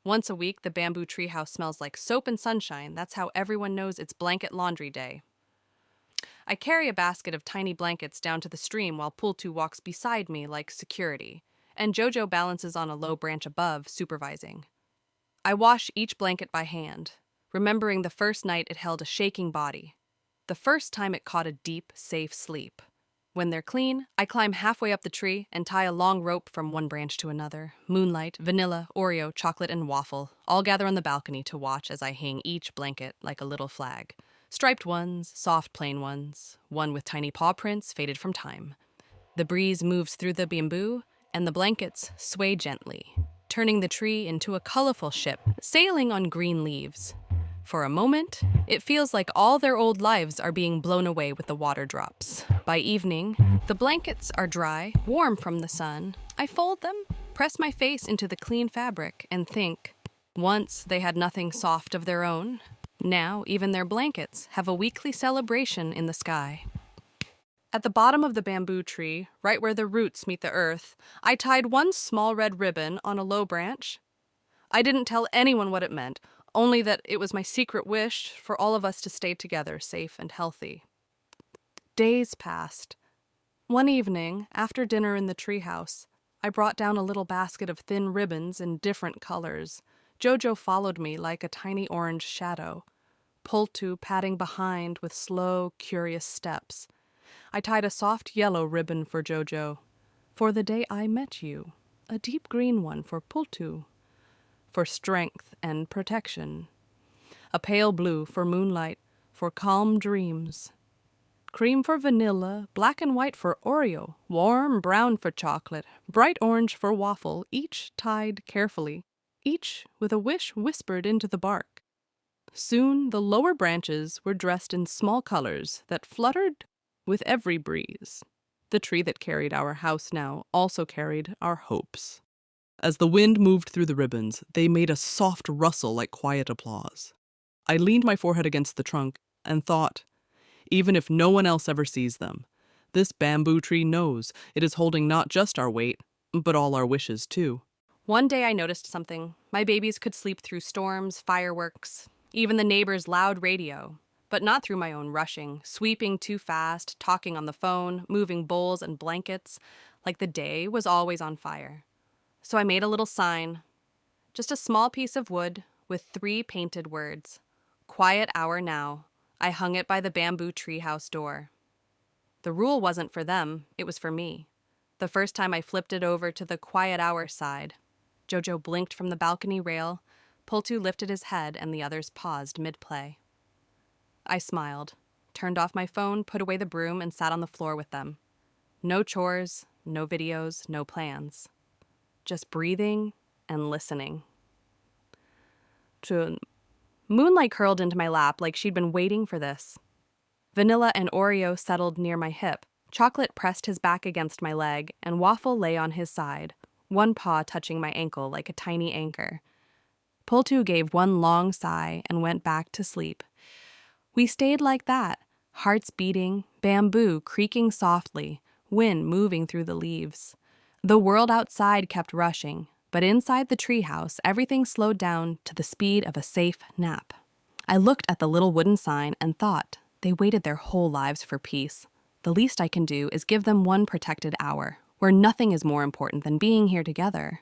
Once a week, the bamboo treehouse smells like soap and sunshine. That's how everyone knows it's blanket laundry day. I carry a basket of tiny blankets down to the stream while Pultu walks beside me like security, and Jojo balances on a low branch above, supervising. I wash each blanket by hand, remembering the first night it held a shaking body, the first time it caught a deep, safe sleep. When they're clean, I climb halfway up the tree and tie a long rope from one branch to another. Moonlight, vanilla, Oreo, chocolate, and Waffle all gather on the balcony to watch as I hang each blanket like a little flag. Striped ones, soft plain ones, one with tiny paw prints faded from time. The breeze moves through the bamboo, and the blankets sway gently, turning the tree into a colorful ship sailing on green leaves. For a moment, it feels like all their old lives are being blown away with the water drops. By evening, the blankets are dry, warm from the sun. I fold them, press my face into the clean fabric, and think, once they had nothing soft of their own. Now, even their blankets have a weekly celebration in the sky. At the bottom of the bamboo tree, right where the roots meet the earth, I tied one small red ribbon on a low branch. I didn't tell anyone what it meant, only that it was my secret wish for all of us to stay together, safe and healthy. Days passed. One evening, after dinner in the treehouse, I brought down a little basket of thin ribbons in different colors. Jojo followed me like a tiny orange shadow, Pultu padding behind with slow, curious steps. I tied a soft yellow ribbon for Jojo, for the day I met you, a deep green one for Pultu, for strength and protection, a pale blue for Moonlight, for calm dreams, cream for vanilla, black and white for Oreo, warm brown for chocolate, bright orange for Waffle, each tied carefully, each with a wish whispered into the bark. Soon the lower branches were dressed in small colors that fluttered with every breeze. The tree that carried our house now also carried our hopes. As the wind moved through the ribbons, they made a soft rustle like quiet applause. I leaned my forehead against the trunk and thought, even if no one else ever sees them, this bamboo tree knows it is holding not just our weight, but all our wishes too. One day I noticed something. My babies could sleep through storms, fireworks, even the neighbor's loud radio, but not through my own rushing, sweeping too fast, talking on the phone, moving bowls and blankets, like the day was always on fire. So I made a little sign, just a small piece of wood with 3 painted words. Quiet hour now. I hung it by the bamboo treehouse door. The rule wasn't for them, it was for me. The first time I flipped it over to the quiet hour side, Jojo blinked from the balcony rail, Pultu lifted his head, and the others paused mid-play. I smiled, turned off my phone, put away the broom, and sat on the floor with them. No chores, no videos, no plans. Just breathing and listening. Moonlight curled into my lap like she'd been waiting for this. Vanilla and Oreo settled near my hip. Chocolate pressed his back against my leg, and Waffle lay on his side, one paw touching my ankle like a tiny anchor. Pultu gave one long sigh and went back to sleep. We stayed like that, hearts beating, bamboo creaking softly, wind moving through the leaves. The world outside kept rushing, but inside the treehouse, everything slowed down to the speed of a safe nap. I looked at the little wooden sign and thought, they waited their whole lives for peace. The least I can do is give them one protected hour, where nothing is more important than being here together.